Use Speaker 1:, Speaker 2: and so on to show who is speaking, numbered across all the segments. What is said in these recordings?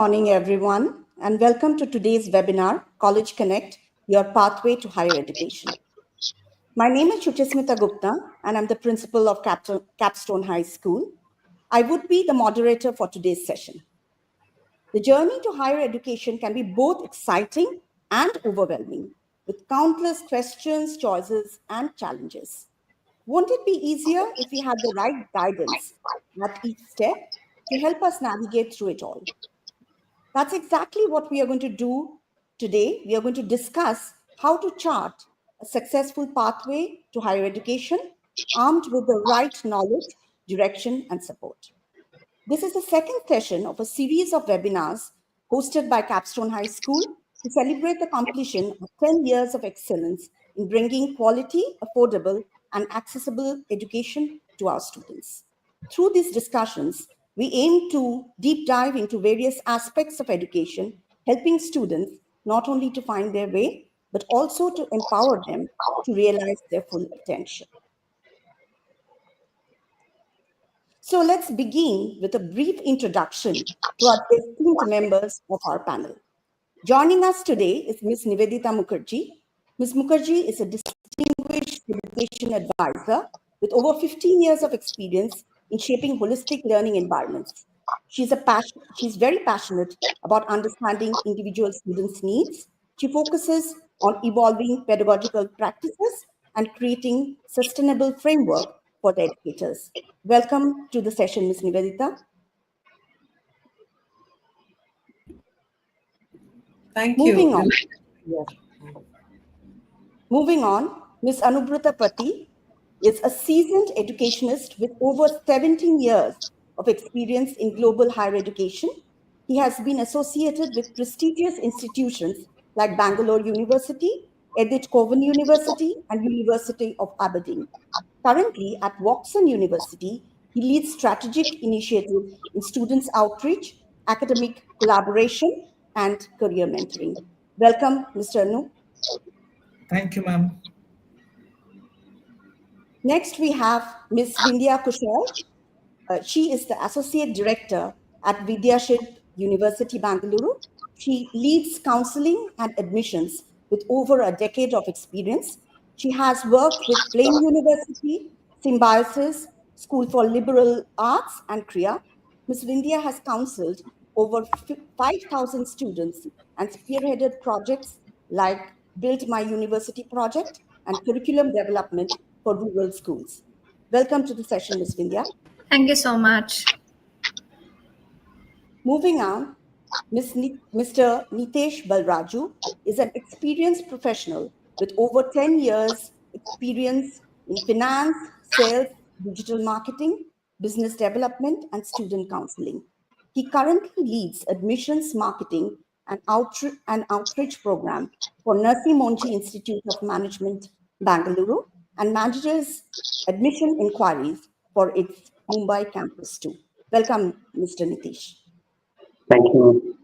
Speaker 1: Morning, everyone, and welcome to today's webinar, College Connect, Your Pathway to Higher Education. My name is Shuchasmita Gupta, and I'm the principal of Capstone High School. I would be the moderator for today's session. The journey to higher education can be both exciting and overwhelming, with countless questions, choices, and challenges. Won't it be easier if we had the right guidance at each step to help us navigate through it all? That's exactly what we are going to do today. We are going to discuss how to chart a successful pathway to higher education, armed with the right knowledge, direction, and support. This is the second session of a series of webinars hosted by Capstone High School to celebrate the completion of 10 years of excellence in bringing quality, affordable, and accessible education to our students. Through these discussions, we aim to deep dive into various aspects of education, helping students not only to find their way, but also to empower them to realize their full potential. So let's begin with a brief introduction to our esteemed members of our panel. Joining us today is Ms. Nivedita Mukherjee. Ms. Mukherjee is a distinguished education advisor with over 15 years of experience in shaping holistic learning environments. She's very passionate about understanding individual students' needs. She focuses on evolving pedagogical practices and creating sustainable framework for the educators. Welcome to the session, Ms. Nivedita.
Speaker 2: Thank you.
Speaker 1: Moving on, Ms. Anubrata Pati is a seasoned educationist with over 17 years of experience in global higher education. He has been associated with prestigious institutions like Bangalore University, Edith Cowan University, and University of Aberdeen. Currently at Watson University, he leads strategic initiatives in students' outreach, academic collaboration, and career mentoring. Welcome, Mr. Anu.
Speaker 2: Thank you, ma'am.
Speaker 1: Next, we have Ms. Vindhya Kushal. She is the Associate Director at Vidyashid University, Bangalore. She leads counseling and admissions with over a decade of experience. She has worked with Flame University, Symbiosis, School for Liberal Arts, and Kriya. Ms. Vindhya has counseled over 5,000 students and spearheaded projects like Build My University Project and curriculum development for rural schools. Welcome to the session, Ms. Vindhya.
Speaker 3: Thank you so much.
Speaker 1: Moving on, Mr. Nitesh Balraju is an experienced professional with over 10 years experience in finance, sales, digital marketing, business development, and student counseling. He currently leads admissions marketing and outreach program for Narasimha Monjee Institute of Management, Bangalore, and manages admission inquiries for its Mumbai campus too. Welcome, Mr. Nitesh.
Speaker 4: Thank you.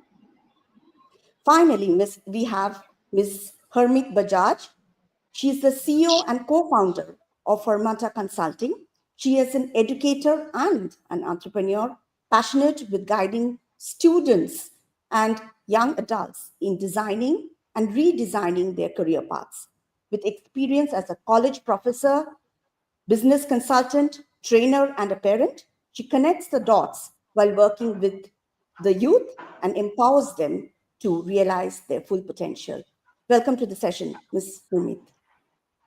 Speaker 1: Finally, we have Ms. Harmeet Bajaj. She is the CEO and co-founder of Hermata Consulting. She is an educator and an entrepreneur, passionate with guiding students and young adults in designing and redesigning their career paths. With experience as a college professor, business consultant, trainer, and a parent, she connects the dots while working with the youth and empowers them to realize their full potential. Welcome to the session, Ms. Harmeet.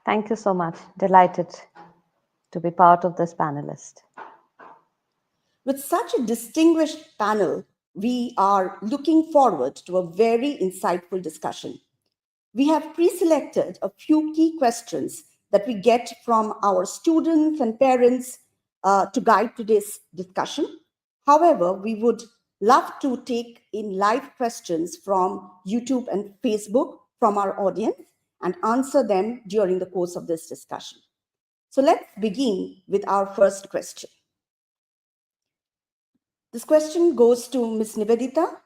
Speaker 5: Thank you so much. Delighted to be part of this panelist.
Speaker 1: With such a distinguished panel, we are looking forward to a very insightful discussion. We have pre-selected a few key questions that we get from our students and parents to guide today's discussion. However, we would love to take in live questions from YouTube and Facebook from our audience and answer them during the course of this discussion. So let's begin with our first question. This question goes to Ms. Nivedita.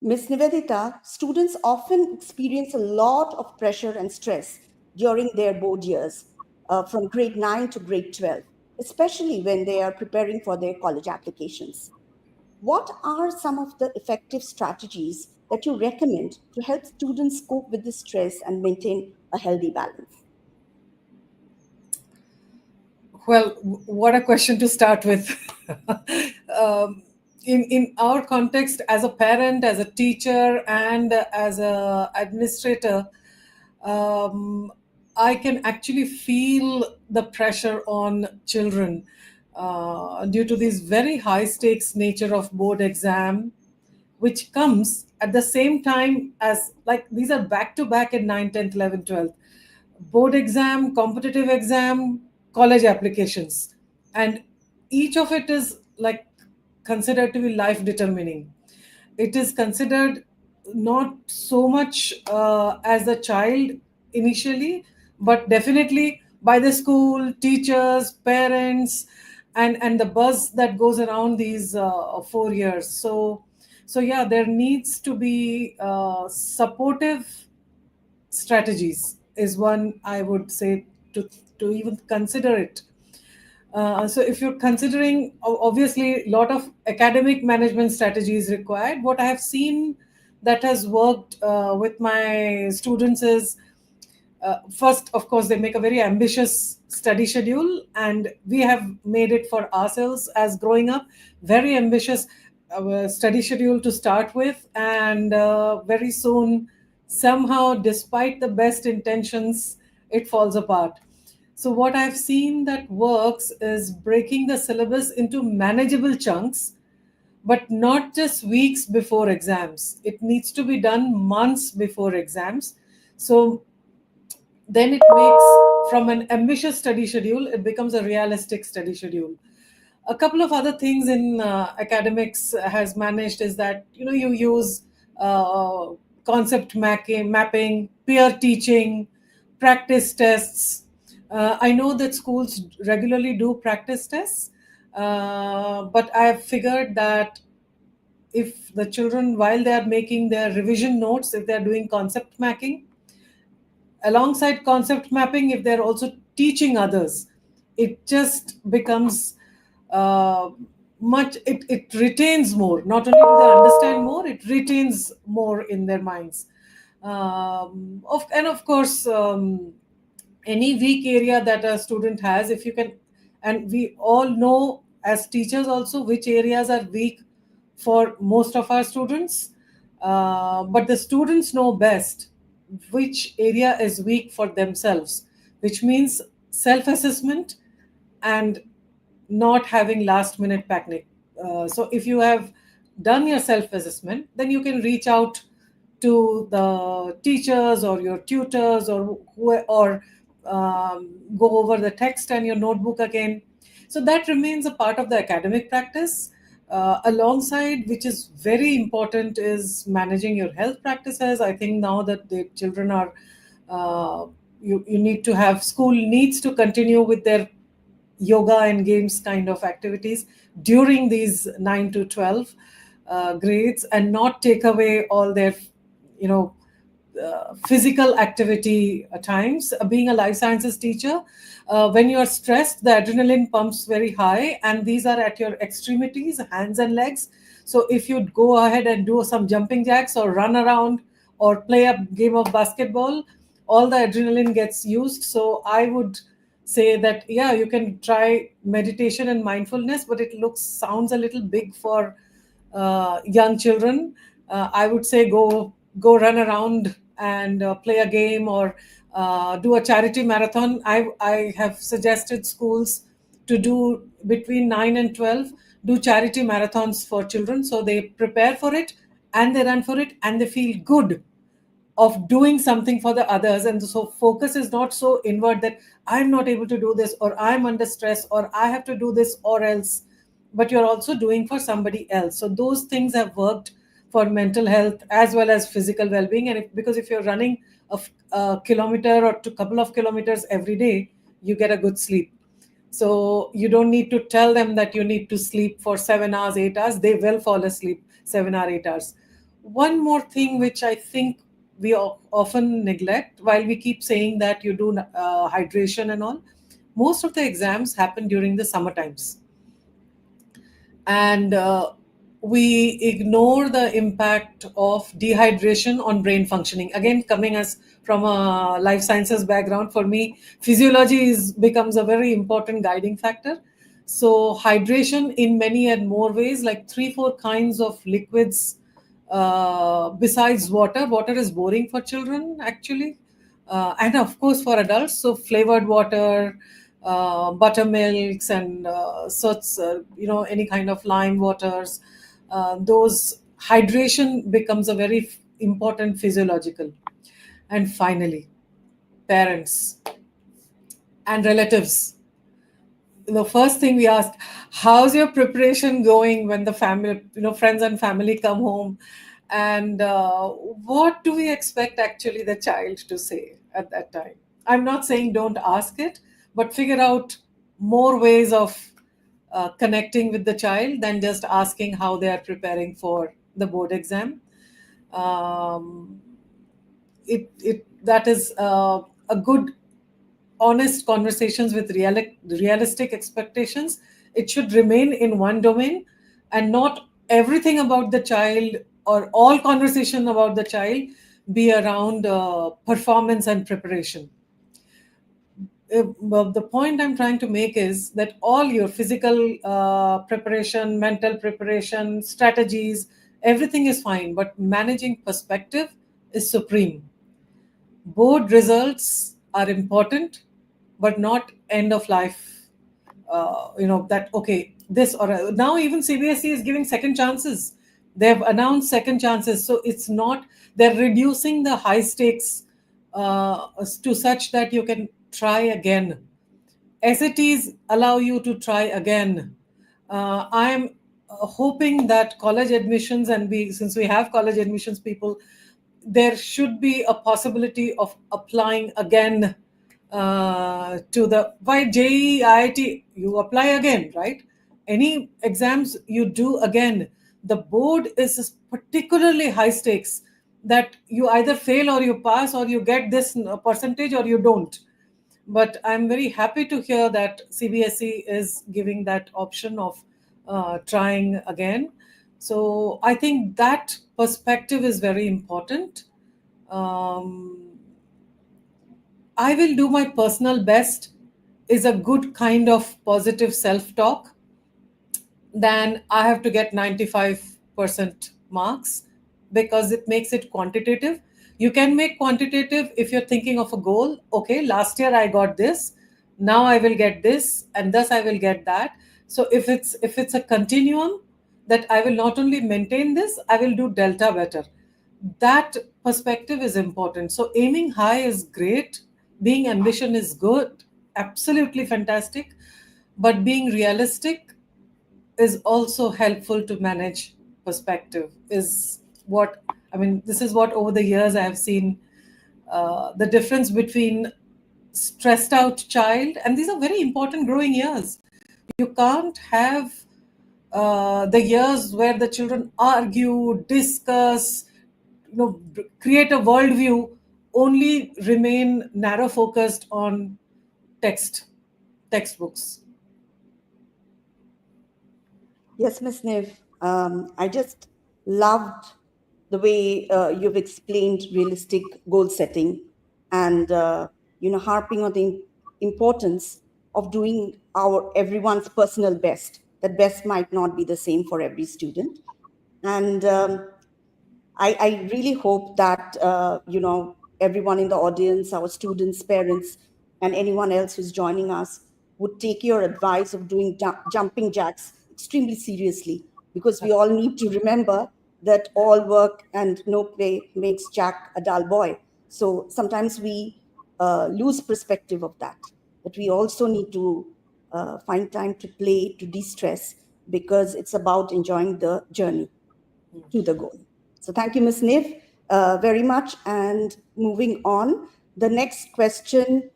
Speaker 1: Ms. Nivedita, students often experience a lot of pressure and stress during their board years from grade 9 to grade 12, especially when they are preparing for their college applications. what are some of the effective strategies that you recommend to help students cope with the stress and maintain a healthy balance?
Speaker 2: Well, what a question to start with. um, in our context, as a parent, as a teacher, and as a administrator, um, I can actually feel the pressure on children due to this very high stakes nature of board exam, which comes at the same time as, like, these are back to back in 9, 10th, 11th, 12th. Board exam, competitive exam, college applications. And each of it is like considered to be life determining. It is considered not so much as a child initially, but definitely by the school, teachers, parents, and the buzz that goes around these 4 years. So yeah, there needs to be supportive strategies is one I would say to even consider it. So if you're considering, obviously, a lot of academic management strategies required. What I have seen that has worked with my students is, first, of course, they make a very ambitious study schedule, and we have made it for ourselves as growing up, very ambitious study schedule to start with, and very soon, somehow, despite the best intentions, it falls apart. So what I've seen that works is breaking the syllabus into manageable chunks, but not just weeks before exams. It needs to be done months before exams. So then it makes, from an ambitious study schedule, it becomes a realistic study schedule. A couple of other things in academics has managed is that, you use uh, concept mapping, peer teaching, practice tests. I know that schools regularly do practice tests, but I have figured that if the children, while they are making their revision notes, if they are doing concept mapping, alongside concept mapping, if they're also teaching others, it just becomes uh, it retains more. Not only do they understand more, it retains more in their minds. And of course, any weak area that a student has, if you can, and we all know as teachers also which areas are weak for most of our students, but the students know best which area is weak for themselves, which means self assessment and not having last minute panic. So if you have done your self assessment, then you can reach out to the teachers or your tutors, or go over the text and your notebook again. So that remains a part of the academic practice. Alongside, which is very important, is managing your health practices. I think now that the children are, you need to have, school needs to continue with their yoga and games kind of activities during these 9 to 12 grades, and not take away all their, you know, physical activity times. Being a life sciences teacher, when you are stressed, the adrenaline pumps very high, and these are at your extremities, hands and legs. So if you go ahead and do some jumping jacks or run around or play a game of basketball, all the adrenaline gets used. So I would say that, yeah, you can try meditation and mindfulness, but it sounds a little big for young children. I would say go run around and play a game, or do a charity marathon. I have suggested schools to do between 9 and 12, do charity marathons for children, so they prepare for it and they run for it and they feel good of doing something for the others. And so focus is not so inward that I'm not able to do this, or I'm under stress, or I have to do this or else, but you're also doing for somebody else. So those things have worked for mental health as well as physical well-being. And because if you're running a kilometer or a couple of kilometers every day, you get a good sleep. So you don't need to tell them that you need to sleep for 7 hours, 8 hours. They will fall asleep 7 or 8 hours. One more thing which I think we often neglect, while we keep saying that you do hydration and all, most of the exams happen during the summer times. And we ignore the impact of dehydration on brain functioning. Again, coming as from a life sciences background, for me, physiology becomes a very important guiding factor. So hydration in many and more ways, like 3-4 kinds of liquids besides water. Water is boring for children actually, and of course for adults. So flavored water, buttermilks, and such, any kind of lime waters. Those hydration becomes a very important physiological. And finally, parents and relatives. The first thing we ask, how's your preparation going when the family, friends and family come home, and what do we expect actually the child to say at that time? I'm not saying don't ask it, but figure out more ways of connecting with the child than just asking how they are preparing for the board exam. um, that is a good honest conversations with realistic expectations. It should remain in one domain, and not everything about the child or all conversation about the child be around performance and preparation. Well, the point I'm trying to make is that all your physical preparation, mental preparation, strategies, everything is fine, but managing perspective is supreme. Board results are important, but not end of life. That okay, this or now even CBSE is giving second chances. They've announced second chances, so it's not, they're reducing the high stakes to such that you can try again. SATs allow you to try again. I'm hoping that college admissions, and since we have college admissions people, there should be a possibility of applying again to the, by JEE, IIT, you apply again, right? Any exams you do again. The board is particularly high stakes, that you either fail or you pass, or you get this percentage or you don't. But I'm very happy to hear that CBSE is giving that option of trying again. So I think that perspective is very important. I will do my personal best is a good kind of positive self-talk than I have to get 95% marks, because it makes it quantitative. You can make quantitative if you're thinking of a goal. Okay, last year I got this, now I will get this, and thus I will get that. So if it's a continuum, that I will not only maintain this, I will do delta better. That perspective is important. So aiming high is great, being ambition is good, absolutely fantastic, but being realistic is also helpful to manage perspective, is what I mean. This is what over the years I have seen, the difference between stressed out child, and these are very important growing years. You can't have the years where the children argue, discuss, create a worldview, only remain narrow focused on textbooks.
Speaker 1: Yes, Ms. Niv, I just loved the way you've explained realistic goal setting and harping on the importance of doing everyone's personal best. That best might not be the same for every student, and I really hope that everyone in the audience, our students, parents, and anyone else who's joining us would take your advice of doing jumping jacks extremely seriously, because we all need to remember that all work and no play makes Jack a dull boy. So sometimes we lose perspective of that, but we also need to find time to play, to de-stress, because it's about enjoying the journey to the goal. So thank you, Ms. Niv, very much. And moving on, the next question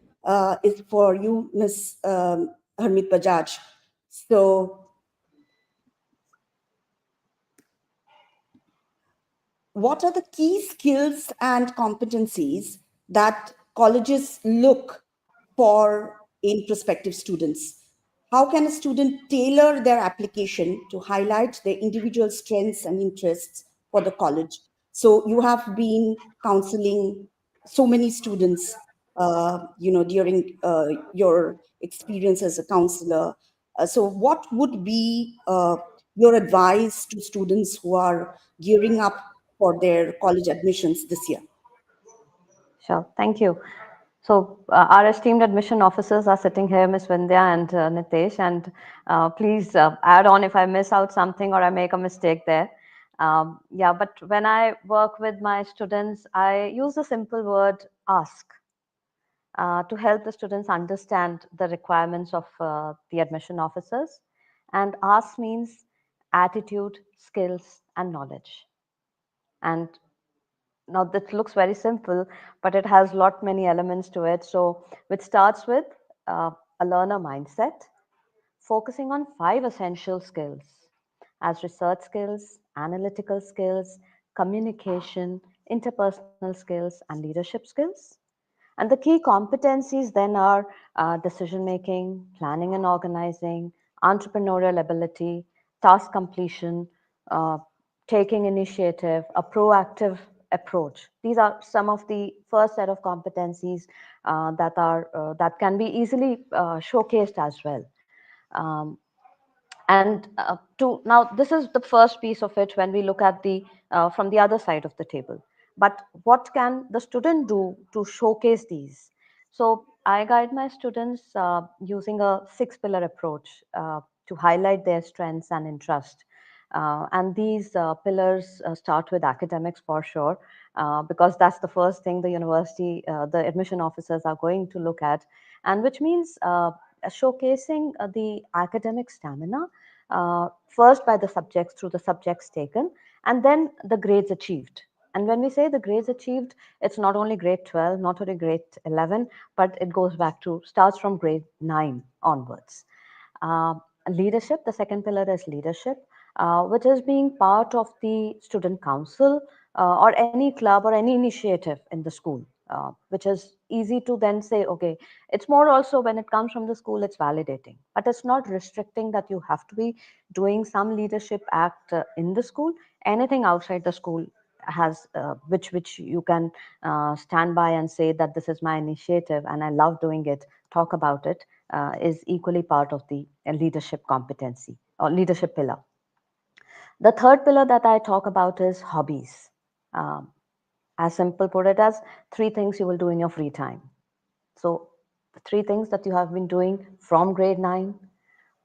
Speaker 1: is for you, Ms. Harmeet Bajaj. So what are the key skills and competencies that colleges look for in prospective students? How can a student tailor their application to highlight their individual strengths and interests for the college? So you have been counseling so many students, during your experience as a counselor. So what would be your advice to students who are gearing up for their college admissions this year?
Speaker 5: Sure. Thank you. So our esteemed admission officers are sitting here, Ms. Vindhya and Nitesh, and please add on if I miss out something or I make a mistake there. Yeah, but when I work with my students, I use the simple word ask to help the students understand the requirements of the admission officers. And ask means attitude, skills, and knowledge. And now that looks very simple, but it has lot many elements to it. So which starts with a learner mindset, focusing on 5 essential skills as research skills, analytical skills, communication, interpersonal skills, and leadership skills. And the key competencies then are decision making, planning and organizing, entrepreneurial ability, task completion, uh, taking initiative, a proactive approach. These are some of the first set of competencies that can be easily showcased as well. Um, and to now, this is the first piece of it when we look at the from the other side of the table. But what can the student do to showcase these? So I guide my students using a 6-pillar approach to highlight their strengths and interest. And these pillars start with academics for sure, because that's the first thing the university, the admission officers are going to look at, and which means showcasing the academic stamina, first by the subjects through the subjects taken, and then the grades achieved. And when we say the grades achieved, it's not only grade 12, not only grade 11, but it goes back to, starts from grade 9 onwards. Uh, Leadership, the second pillar is leadership, which is being part of the student council or any club or any initiative in the school, which is easy to then say, okay, it's more also when it comes from the school, it's validating, but it's not restricting that you have to be doing some leadership act in the school. Anything outside the school has which you can stand by and say that this is my initiative and I love doing it, talk about it, is equally part of the leadership competency or leadership pillar. The third pillar that I talk about is hobbies. Um, as simple put it as 3 things you will do in your free time. So the 3 things that you have been doing from grade 9,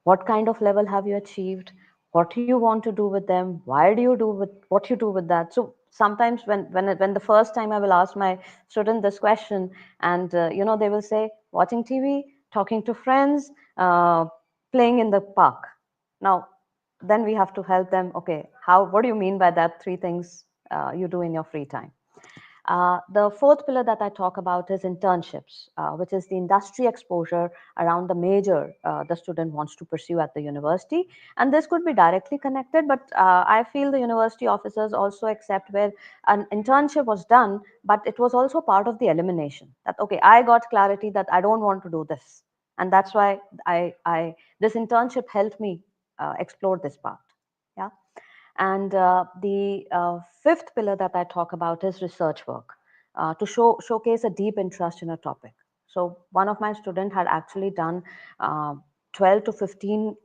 Speaker 5: what kind of level have you achieved, what do you want to do with them, why do you do with what you do with that. So sometimes when the first time I will ask my student this question, and they will say watching TV, talking to friends, playing in the park. Now then we have to help them, okay, what do you mean by that 3 things you do in your free time? The fourth pillar that I talk about is internships, which is the industry exposure around the major the student wants to pursue at the university. And this could be directly connected, but I feel the university officers also accept where an internship was done, but it was also part of the elimination. That, okay, I got clarity that I don't want to do this. And that's why this internship helped me explore this part. Yeah. And the fifth pillar that I talk about is research work, to showcase a deep interest in a topic. So one of my students had actually done uh, 12 to 15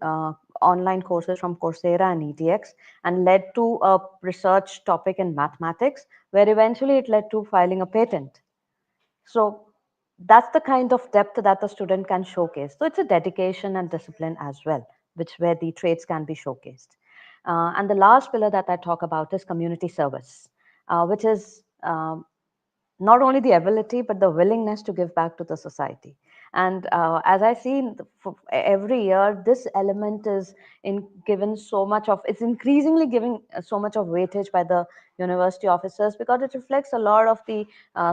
Speaker 5: online courses from Coursera and EDX, and led to a research topic in mathematics, where eventually it led to filing a patent. So that's the kind of depth that the student can showcase. So it's a dedication and discipline as well, which where the traits can be showcased. And the last pillar that I talk about is community service, which is not only the ability but the willingness to give back to the society. And as I see every year, this element is given so much of, it's increasingly giving so much of weightage by the university officers, because it reflects a lot of the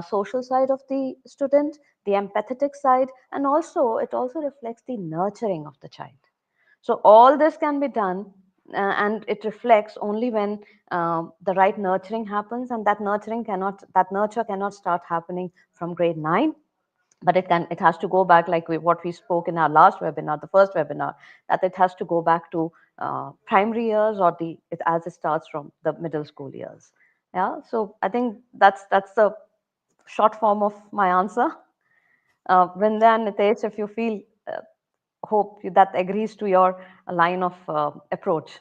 Speaker 5: social side of the student, the empathetic side, and also it also reflects the nurturing of the child. So all this can be done, and it reflects only when the right nurturing happens, and that nurture cannot start happening from grade 9, but it has to go back, like what we spoke in our last webinar, the first webinar, that it has to go back to primary years, or as it starts from the middle school years. Yeah, so I think that's the short form of my answer. Vrinda and Nitesh, if you feel, hope that agrees to your line of approach.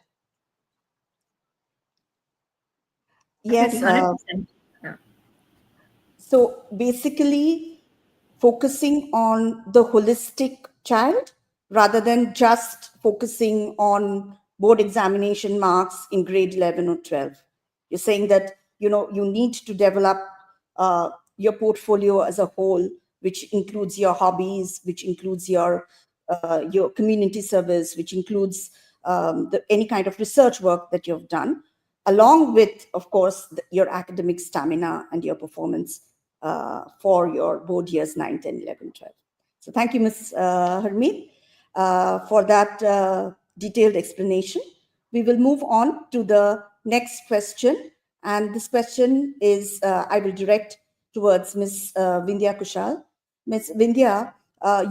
Speaker 1: Yes.
Speaker 3: 100%. Yeah.
Speaker 1: So basically, focusing on the holistic child rather than just focusing on board examination marks in grade 11 or 12. You're saying that, you need to develop your portfolio as a whole, which includes your hobbies, which includes your community service, which includes any kind of research work that you've done, along with, of course, your academic stamina and your performance for your board years 9, 10, 11, 12. So thank you, Ms. Harmeet, for that detailed explanation. We will move on to the next question. And this question is, I will direct towards Ms. Vindhya Kushal. Ms. Vindhya,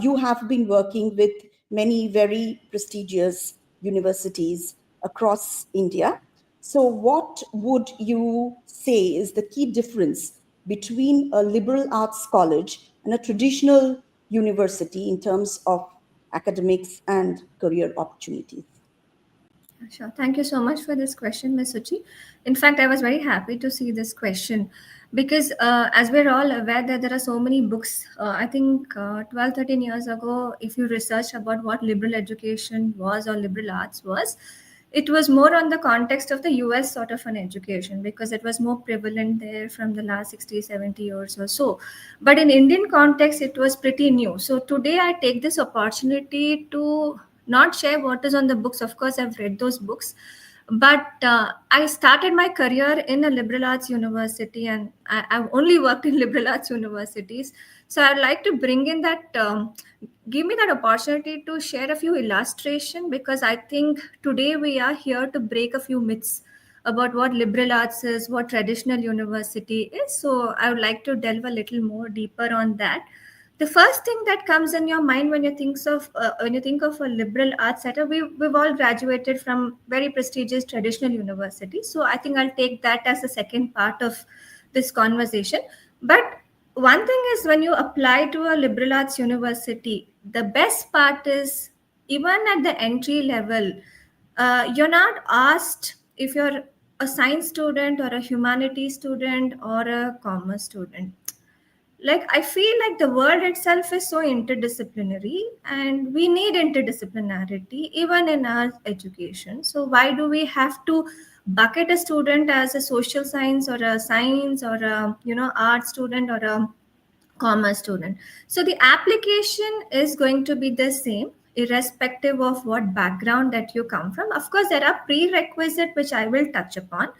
Speaker 1: you have been working with many very prestigious universities across India. So what would you say is the key difference between a liberal arts college and a traditional university in terms of academics and career opportunities?
Speaker 3: Sure. Thank you so much for this question, Ms. Suchi. In fact, I was very happy to see this question because as we're all aware that there are so many books, I think 12, 13 years ago, if you research about what liberal education was or liberal arts was, it was more on the context of the US sort of an education because it was more prevalent there from the last 60, 70 years or so. But in Indian context, it was pretty new. So today I take this opportunity to not share what is on the books. Of course, I've read those books, but I started my career in a liberal arts university, and I've only worked in liberal arts universities. So I'd like to bring in that, give me that opportunity to share a few illustration, because I think today we are here to break a few myths about what liberal arts is, what traditional university is. So I would like to delve a little more deeper on that. The first thing that comes in your mind when you think of a liberal arts setup, we've all graduated from very prestigious traditional universities. So I think I'll take that as the second part of this conversation. But one thing is, when you apply to a liberal arts university, the best part is, even at the entry level, you're not asked if you're a science student or a humanities student or a commerce student. Like, I feel like the world itself is so interdisciplinary, and we need interdisciplinarity even in our education. So why do we have to bucket a student as a social science or a science or a art student or a commerce student? So the application is going to be the same irrespective of what background that you come from. Of course, there are prerequisites which I will touch upon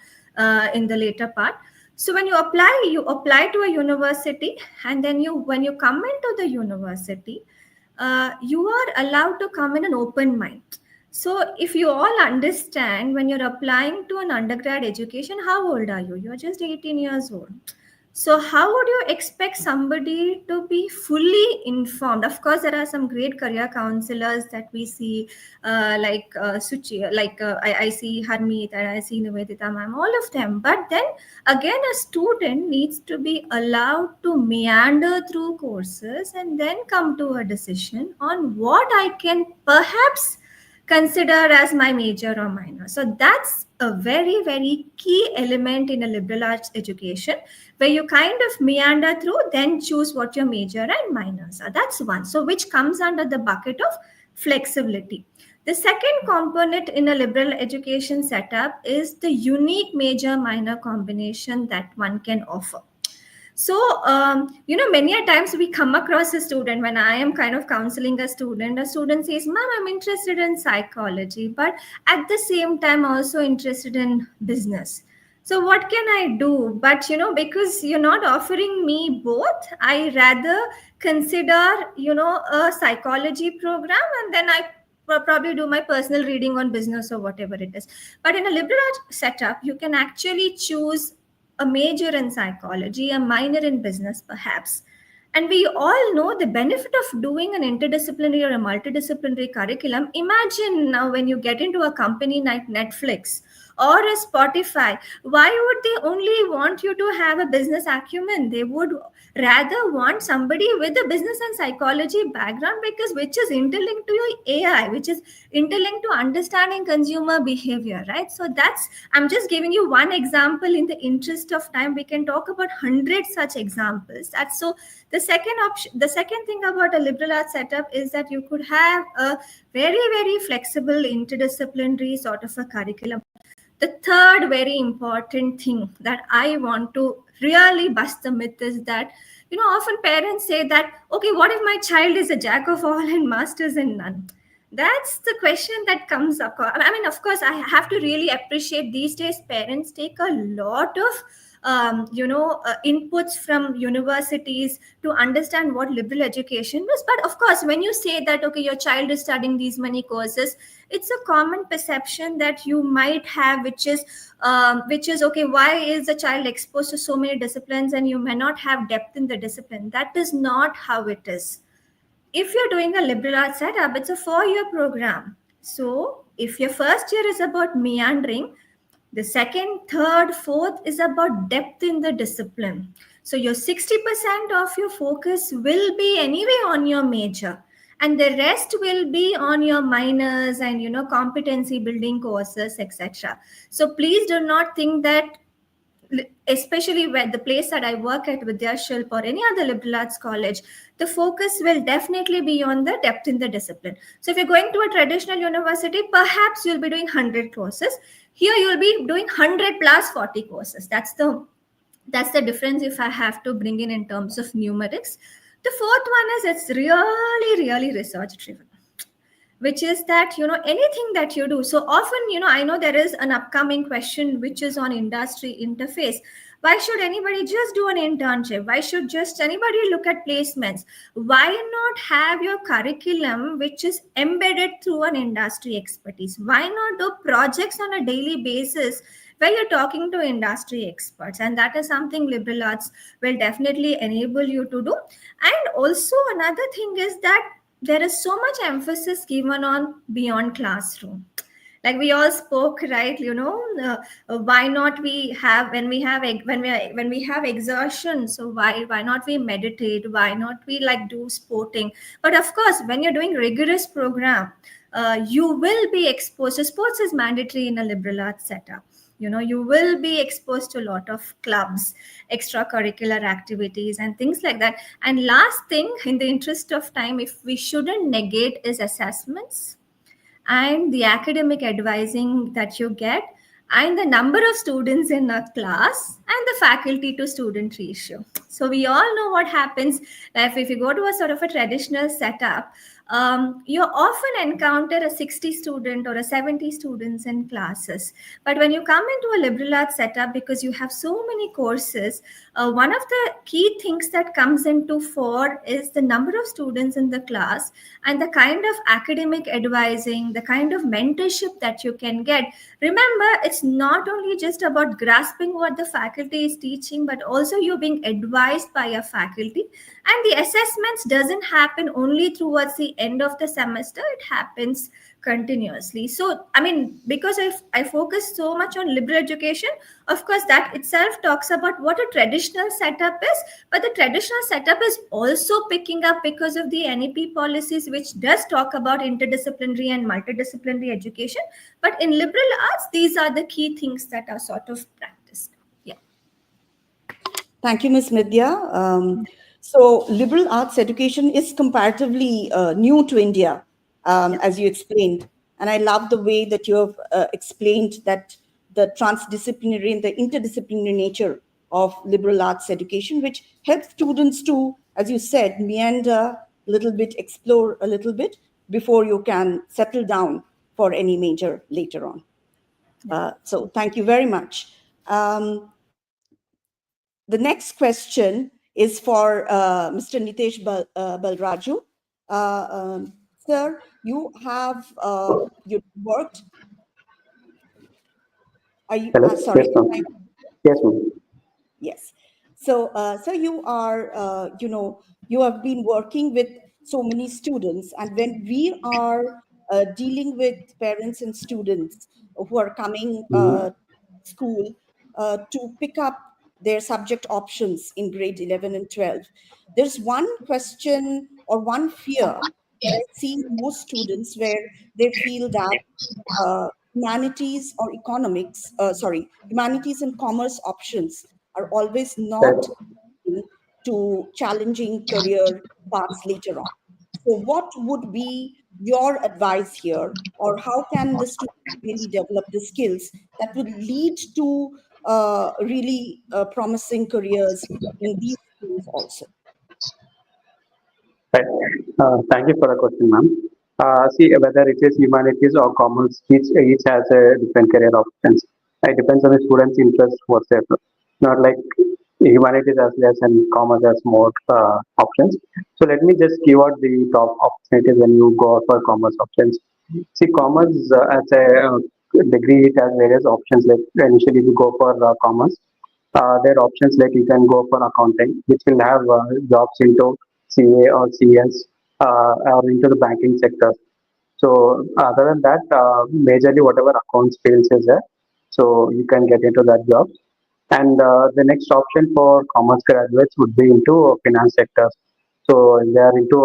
Speaker 3: in the later part. So when you apply to a university, and then when you come into the university, you are allowed to come in an open mind. So if you all understand, when you're applying to an undergrad education, how old are you? You're just 18 years old. So how would you expect somebody to be fully informed? Of course, there are some great career counselors that we see, like Suchi, like I see Harmeet, and I see Nivedita ma'am, all of them. But then again, a student needs to be allowed to meander through courses and then come to a decision on what I can perhaps consider as my major or minor. So that's a very, very key element in a liberal arts education, where you kind of meander through, then choose what your major and minors are. That's one. So which comes under the bucket of flexibility. The second component in a liberal education setup is the unique major minor combination that one can offer. So, many a times we come across a student, when I am kind of counseling a student says, "Ma'am, I'm interested in psychology, but at the same time, also interested in business. So what can I do?" But, because you're not offering me both, I rather consider, a psychology program, and then I probably do my personal reading on business or whatever it is. But in a liberal arts setup, you can actually choose a major in psychology, a minor in business, perhaps. And we all know the benefit of doing an interdisciplinary or a multidisciplinary curriculum. Imagine now when you get into a company like Netflix or a Spotify, why would they only want you to have a business acumen? They would rather want somebody with a business and psychology background, because which is interlinked to your AI, which is interlinked to understanding consumer behavior, right? So that's, I'm just giving you one example. In the interest of time, we can talk about 100 such examples. That's so. The second option, the second thing about a liberal arts setup is that you could have a very, very flexible interdisciplinary sort of a curriculum. The third very important thing that I want to really bust the myth is that, often parents say that, okay, what if my child is a jack of all and masters in none? That's the question that comes up. I mean, of course, I have to really appreciate these days parents take a lot of inputs from universities to understand what liberal education is. But of course, when you say that, okay, your child is studying these many courses, it's a common perception that you might have, which is okay, why is the child exposed to so many disciplines and you may not have depth in the discipline? That is not how it is. If you're doing a liberal arts setup, it's a 4-year program. So if your first year is about meandering, the second, third, fourth is about depth in the discipline. So your 60% of your focus will be anyway on your major, and the rest will be on your minors and competency building courses, etc. So please do not think that, especially where the place that I work at, Vidyashilp or any other liberal arts college, the focus will definitely be on the depth in the discipline. So if you're going to a traditional university, perhaps you'll be doing 100 courses. Here you'll be doing 100 plus 40 courses. That's the difference if I have to bring in terms of numerics. The fourth one is it's really, really research driven, which is that anything that you do. So often I know there is an upcoming question which is on industry interface. Why should anybody just do an internship? Why should just anybody look at placements? Why not have your curriculum which is embedded through an industry expertise? Why not do projects on a daily basis where you're talking to industry experts? And that is something liberal arts will definitely enable you to do. And also another thing is that there is so much emphasis given on beyond classroom. Like we all spoke, right? Why not we have, when we have exertion, so why not we meditate? Why not we like do sporting? But of course, when you're doing rigorous program, you will be exposed. So sports is mandatory in a liberal arts setup. You will be exposed to a lot of clubs, extracurricular activities and things like that. And last thing, in the interest of time, if we shouldn't negate, is assessments and the academic advising that you get, and the number of students in a class, and the faculty to student ratio. So we all know what happens if you go to a sort of a traditional setup. You often encounter a 60 student or a 70 students in classes. But when you come into a liberal arts setup, because you have so many courses, one of the key things that comes into fore is the number of students in the class and the kind of academic advising, the kind of mentorship that you can get. Remember, it's not only just about grasping what the faculty is teaching, but also you being advised by a faculty. And the assessments doesn't happen only towards the end of the semester, it happens continuously. So I mean, because I focus so much on liberal education, of course that itself talks about what a traditional setup is, but the traditional setup is also picking up because of the NEP policies, which does talk about interdisciplinary and multidisciplinary education. But in liberal arts, these are the key things that are sort of practiced. Yeah.
Speaker 1: Thank you, Ms. Midya. So liberal arts education is comparatively new to India, as you explained. And I love the way that you have explained that the transdisciplinary and the interdisciplinary nature of liberal arts education, which helps students to, as you said, meander a little bit, explore a little bit before you can settle down for any major later on. So thank you very much. The next question is for Mr. Nitesh Balraju. Sir, you have you worked. Are you
Speaker 4: Hello?
Speaker 1: sorry?
Speaker 4: Yes, ma'am. Yes, ma'am.
Speaker 1: Yes. So, sir, you are you have been working with so many students, and when we are dealing with parents and students who are coming school to pick up their subject options in grade 11 and 12, there's one question or one fear that I see in most students, where they feel that humanities or humanities and commerce options are always
Speaker 4: Right.
Speaker 1: not to challenging career paths later on. So, what would be your advice here, or how can the student really develop the skills that would lead to really promising careers in these schools also?
Speaker 4: Right. Thank you for the question, ma'am. See, whether it is humanities or commerce, each has a different career options. It depends on the student's interest whatsoever. Not like humanities has less and commerce has more options. So let me just give out the top opportunities when you go out for commerce options. See, commerce as a degree, it has various options. Like initially, if you go for commerce, there are options like you can go for accounting, which will have jobs into CA or CS or into the banking sector. So other than that, majorly whatever accounts fields is there, so you can get into that job. And the next option for commerce graduates would be into finance sectors. So they are into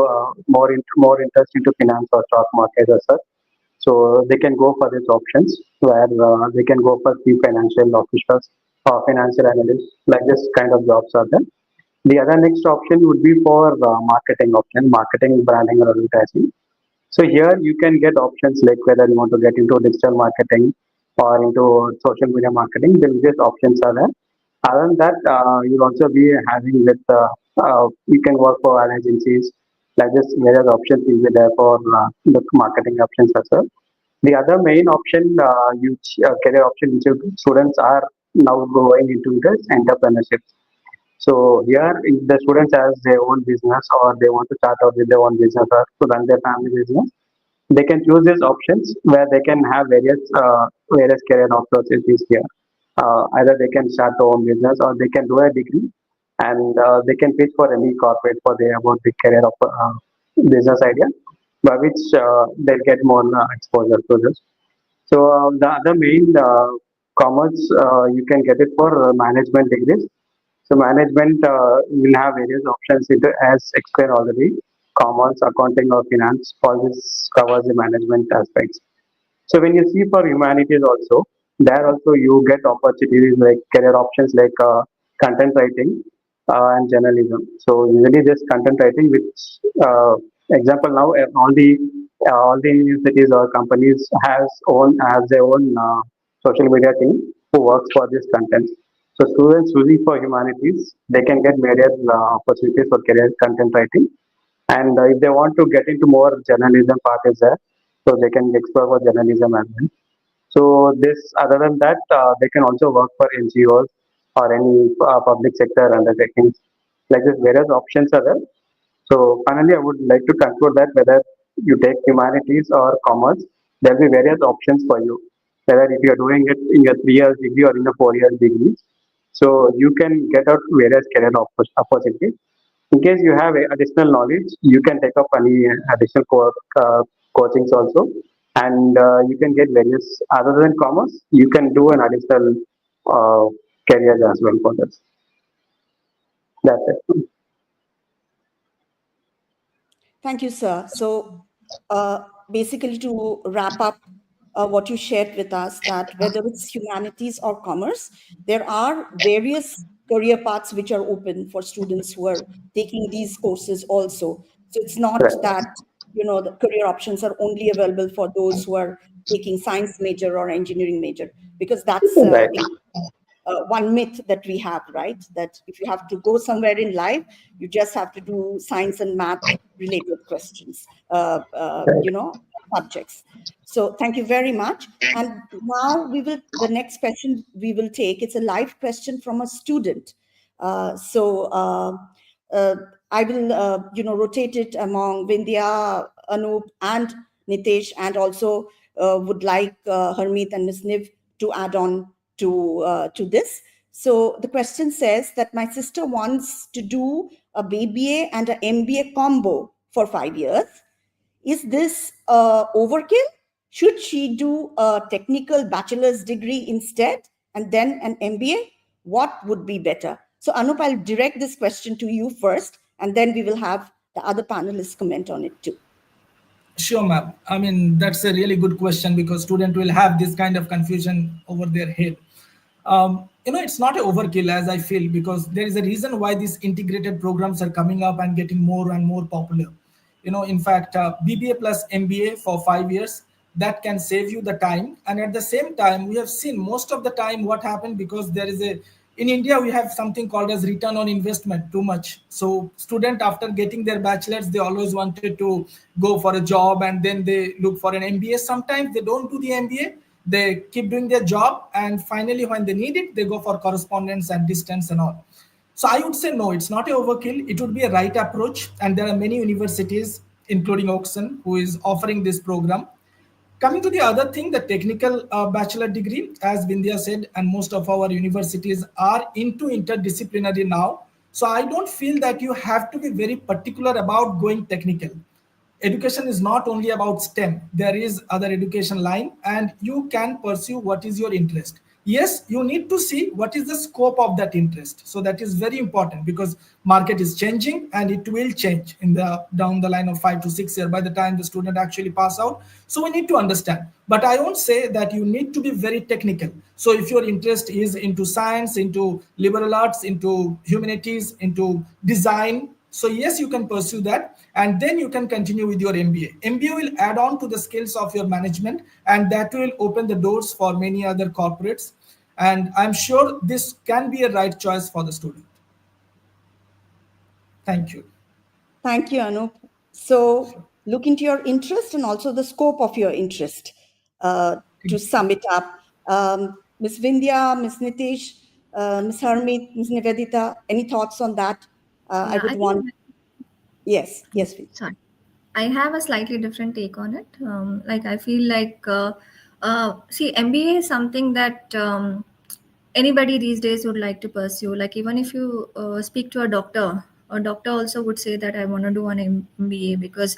Speaker 4: more interest into finance or stock market as such. So they can go for these options where they can go for chief financial officers or financial analysts. Like this kind of jobs are there. The other next option would be for marketing option, marketing, branding, or advertising. So here you can get options like whether you want to get into digital marketing or into social media marketing. Then these options are there. Other than that, you'll also be having with you can work for ad agencies. Like this, various options will be there for the marketing options as well. The other main option, career option which students are now going into is entrepreneurship. So here, if the students has their own business or they want to start out with their own business or to run their family business, they can choose these options where they can have various career opportunities here. Either they can start their own business or they can do a degree and they can pitch for any corporate for their about the career of business idea, by which they'll get more exposure to this. So the other main commerce you can get it for management degrees. So management will have various options as explained already. Commerce, accounting, or finance. All this covers the management aspects. So when you see for humanities also, there also you get opportunities like career options like content writing and journalism. So usually this content writing, which example now all the universities or companies has their own social media team who works for this content. So students choosing for humanities, they can get various opportunities for career content writing. And if they want to get into more journalism part is there, so they can explore for journalism as well. So this, other than that, they can also work for NGOs or any public sector undertakings. Like this, various options are there. So finally, I would like to conclude that whether you take humanities or commerce, there will be various options for you. Whether if you are doing it in a 3 years degree or in a 4 years degree, so you can get out various career opportunities. In case you have additional knowledge, you can take up any additional coachings also, and you can get various. Other than commerce, you can do an additional uh, careers as well for this. That's it.
Speaker 1: Thank you, sir. So, basically, to wrap up what you shared with us, that whether it's humanities or commerce, there are various career paths which are open for students who are taking these courses also. So, it's not
Speaker 4: Right.
Speaker 1: that, the career options are only available for those who are taking science major or engineering major, because that's
Speaker 4: Right.
Speaker 1: one myth that we have, right? That if you have to go somewhere in life, you just have to do science and math related questions, subjects. So thank you very much. And now the next question we will take, it's a live question from a student. So I will, rotate it among Vindhya, Anup, and Nitesh, and also would like Harmeet and Ms. Niv to add on to this. So the question says that my sister wants to do a BBA and an MBA combo for 5 years. Is this overkill? Should she do a technical bachelor's degree instead and then an MBA? What would be better? So Anup, I'll direct this question to you first, and then we will have the other panelists comment on it too.
Speaker 6: Sure, ma'am. I mean, that's a really good question because student will have this kind of confusion over their head. It's not an overkill as I feel, because there is a reason why these integrated programs are coming up and getting more and more popular. In fact, BBA plus MBA for 5 years, that can save you the time. And at the same time, we have seen most of the time what happened, because in India, we have something called as return on investment too much. So student, after getting their bachelor's, they always wanted to go for a job and then they look for an MBA. Sometimes they don't do the MBA. They keep doing their job, and finally when they need it, they go for correspondence and distance and all. So I would say no, it's not a overkill. It would be a right approach, and there are many universities, including Oxon, who is offering this program. Coming to the other thing, the technical bachelor degree, as Vindhya said, and most of our universities are into interdisciplinary now. So I don't feel that you have to be very particular about going technical. Education is not only about STEM. There is other education line, and you can pursue what is your interest. Yes, you need to see what is the scope of that interest. So that is very important, because market is changing and it will change down the line of 5 to 6 years by the time the student actually pass out. So we need to understand. But I won't say that you need to be very technical. So if your interest is into science, into liberal arts, into humanities, into design, so yes, you can pursue that, and then you can continue with your MBA. MBA will add on to the skills of your management, and that will open the doors for many other corporates. And I'm sure this can be a right choice for the student. Thank you.
Speaker 1: Thank you, Anup. So look into your interest and also the scope of your interest. To sum it up, Ms. Vindhya, Ms. Nitish, Ms. Harmeet, Ms. Nivedita, any thoughts on that? I would want. Yes, please.
Speaker 3: Sorry. I have a slightly different take on it. I feel like, see, MBA is something that anybody these days would like to pursue. Like, even if you speak to a doctor also would say that I want to do an MBA because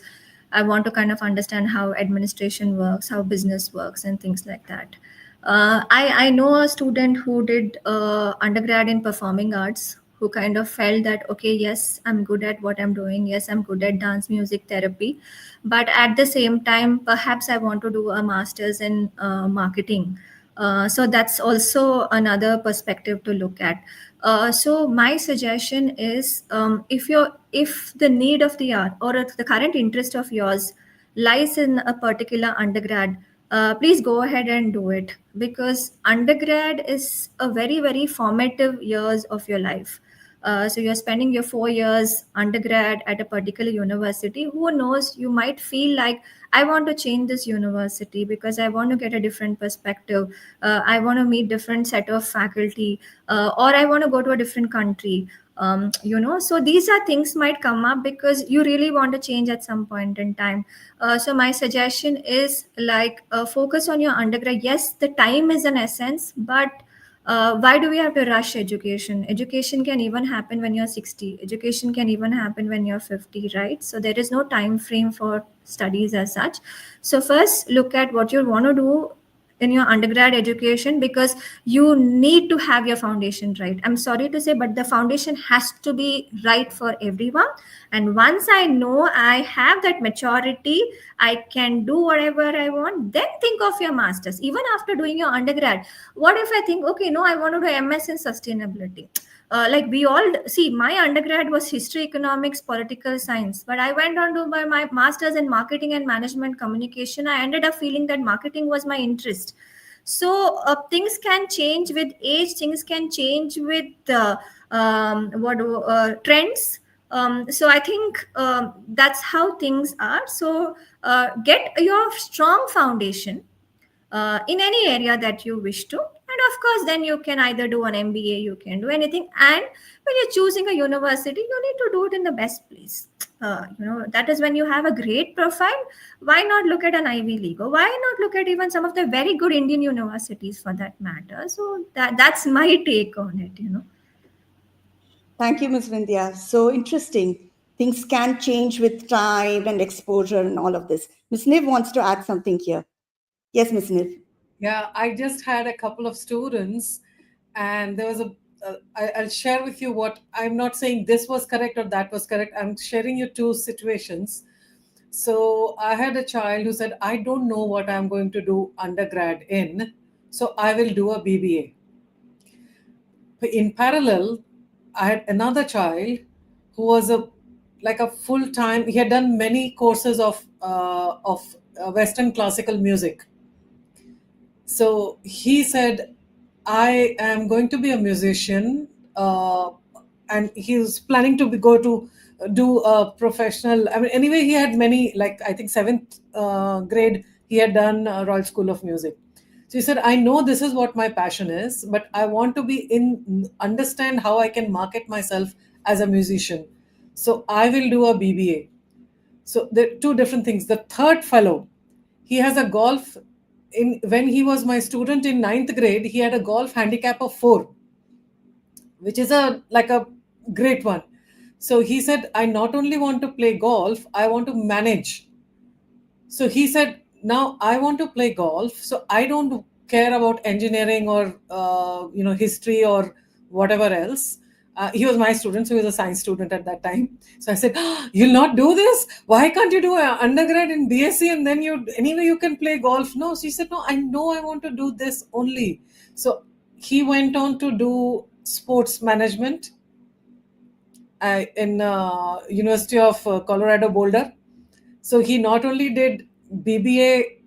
Speaker 3: I want to kind of understand how administration works, how business works, and things like that. I know a student who did undergrad in performing arts, who kind of felt that, okay, yes, I'm good at what I'm doing. Yes, I'm good at dance music therapy. But at the same time, perhaps I want to do a master's in marketing. So that's also another perspective to look at. So my suggestion is, if the need of the art or the current interest of yours lies in a particular undergrad, please go ahead and do it, because undergrad is a very, very formative years of your life. So you're spending your 4 years undergrad at a particular university. Who knows, you might feel like, I want to change this university because I want to get a different perspective. I want to meet different set of faculty, or I want to go to a different country. So these are things might come up because you really want to change at some point in time. So my suggestion is focus on your undergrad. Yes, the time is an essence, but why do we have to rush education? Education can even happen when you're 60. Education can even happen when you're 50, right? So there is no time frame for studies as such. So first, look at what you want to do in your undergrad education, because you need to have your foundation right. I'm sorry to say, but the foundation has to be right for everyone. And once I know I have that maturity, I can do whatever I want, then think of your master's. Even after doing your undergrad, what if I think, okay, no, I want to do MS in sustainability. We all see, my undergrad was history, economics, political science, but I went on to my master's in marketing and management communication. I ended up feeling that marketing was my interest. So things can change with age, things can change with trends. So I think that's how things are. So get your strong foundation in any area that you wish to. And of course, then you can either do an MBA, you can do anything. And when you're choosing a university, you need to do it in the best place. that is when you have a great profile. Why not look at an Ivy League, or why not look at even some of the very good Indian universities for that matter? So that's my take on it.
Speaker 1: Thank you, Ms. Vindhya. So interesting. Things can change with time and exposure and all of this. Ms. Niv wants to add something here. Yes, Ms. Niv.
Speaker 2: Yeah, I just had a couple of students, and there was I'll share with you what I'm not saying this was correct or that was correct. I'm sharing you two situations. So I had a child who said, I don't know what I'm going to do undergrad in, so I will do a BBA. In parallel, I had another child who was like a full time. He had done many courses of Western classical music. So he said, I am going to be a musician, and he was planning to go to do a professional. I mean, anyway, he had many, like I think seventh grade, he had done Royal School of Music. So he said, I know this is what my passion is, but I want to understand how I can market myself as a musician. So I will do a BBA. So there are two different things. The third fellow, he has a golf. When he was my student in ninth grade, he had a golf handicap of 4, which is a great one. So he said, I not only want to play golf, I want to manage. So he said, now I want to play golf, so I don't care about engineering or history or whatever else. He was my student, so he was a science student at that time. So I said, you'll not do this? Why can't you do an undergrad in BSc and then you can play golf? No, she said, no, I know I want to do this only. So he went on to do sports management in University of Colorado Boulder. So he not only did BBA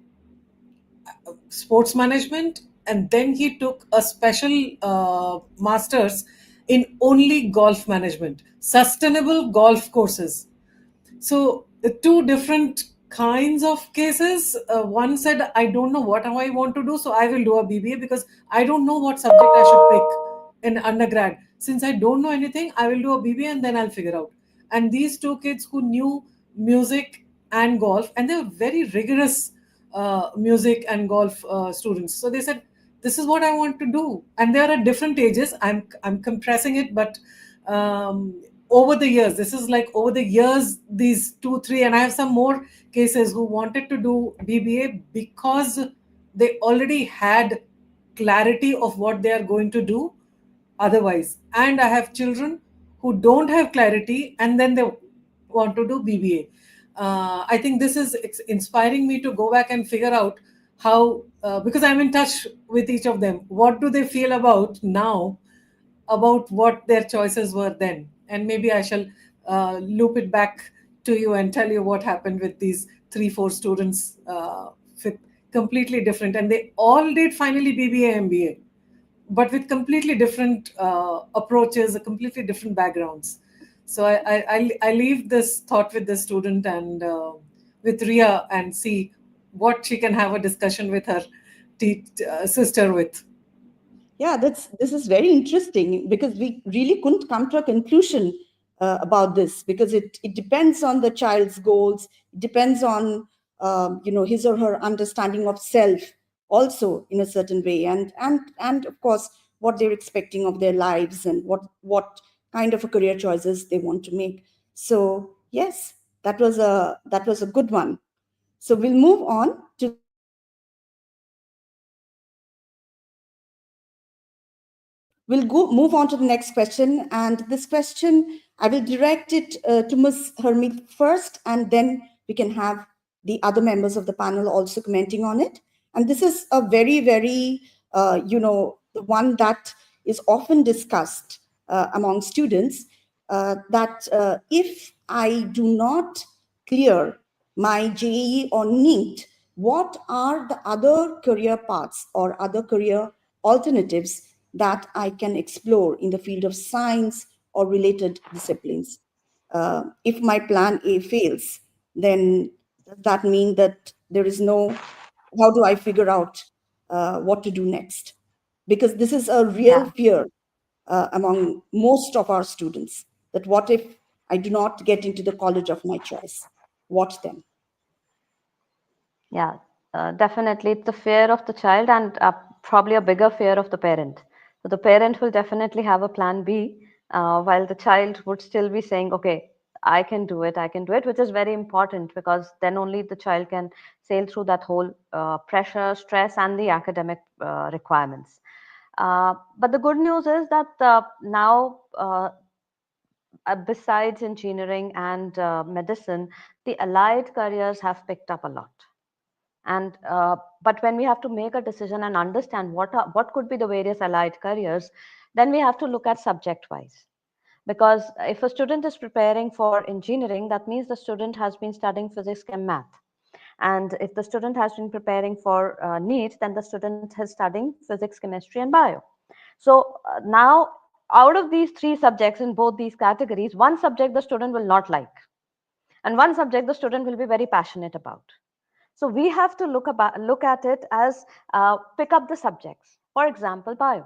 Speaker 2: sports management, and then he took a special master's in only golf management, sustainable golf courses. So the two different kinds of cases. One said, I don't know what I want to do, so I will do a BBA because I don't know what subject I should pick in undergrad. Since I don't know anything, I will do a BBA and then I'll figure out. And these two kids who knew music and golf, and they were very rigorous music and golf students. So they said, this is what I want to do. And they are at different ages. I'm compressing it, but over the years, this is like over the years, these 2 3, and I have some more cases who wanted to do BBA because they already had clarity of what they are going to do otherwise. And I have children who don't have clarity and then they want to do BBA. I think this is inspiring me to go back and figure out how, because I'm in touch with each of them, what do they feel about now about what their choices were then. And maybe I shall loop it back to you and tell you what happened with these 3 4 students with completely different, and they all did finally BBA MBA, but with completely different approaches, completely different backgrounds. So I leave this thought with the student and with Ria, and see what she can have a discussion with her sister with.
Speaker 1: Yeah, this is very interesting because we really couldn't come to a conclusion about this, because it depends on the child's goals. It depends on his or her understanding of self also in a certain way, and of course what they're expecting of their lives and what kind of a career choices they want to make. So yes, that was a good one. So we'll move on to move on to the next question. And this question, I will direct it to Ms. Harmeet first, and then we can have the other members of the panel also commenting on it. And this is a very, very, the one that is often discussed among students, that if I do not clear my JEE or NEET, what are the other career paths or other career alternatives that I can explore in the field of science or related disciplines? If my plan A fails, then does that mean that there is no, how do I figure out what to do next? Because this is a real fear among most of our students, that what if I do not get into the college of my choice. What then?
Speaker 5: Yeah, definitely. It's the fear of the child and probably a bigger fear of the parent. So the parent will definitely have a plan B, while the child would still be saying, okay, I can do it, which is very important because then only the child can sail through that whole pressure, stress, and the academic requirements. But the good news is that now, besides engineering and medicine, the allied careers have picked up a lot. And but when we have to make a decision and understand what could be the various allied careers, then we have to look at subject wise. Because if a student is preparing for engineering, that means the student has been studying physics, chem, math. And if the student has been preparing for NEET, then the student is studying physics, chemistry, and bio. So now, out of these three subjects in both these categories, one subject the student will not like, and one subject the student will be very passionate about. So we have to look at it as pick up the subjects. For example, bio.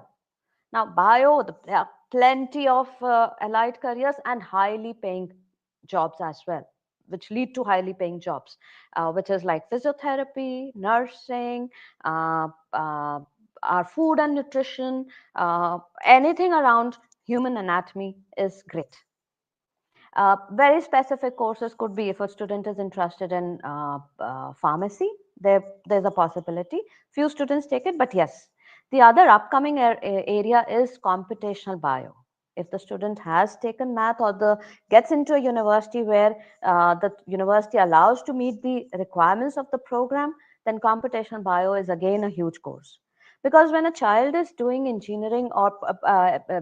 Speaker 5: Now, bio, there are plenty of allied careers and highly paying jobs as well, which lead to highly paying jobs, which is like physiotherapy, nursing, our food and nutrition, anything around human anatomy is great. Very specific courses could be if a student is interested in pharmacy, there's a possibility. Few students take it, but yes. The other upcoming area is computational bio. If the student has taken math or gets into a university where the university allows to meet the requirements of the program, then computational bio is again a huge course. Because when a child is doing engineering or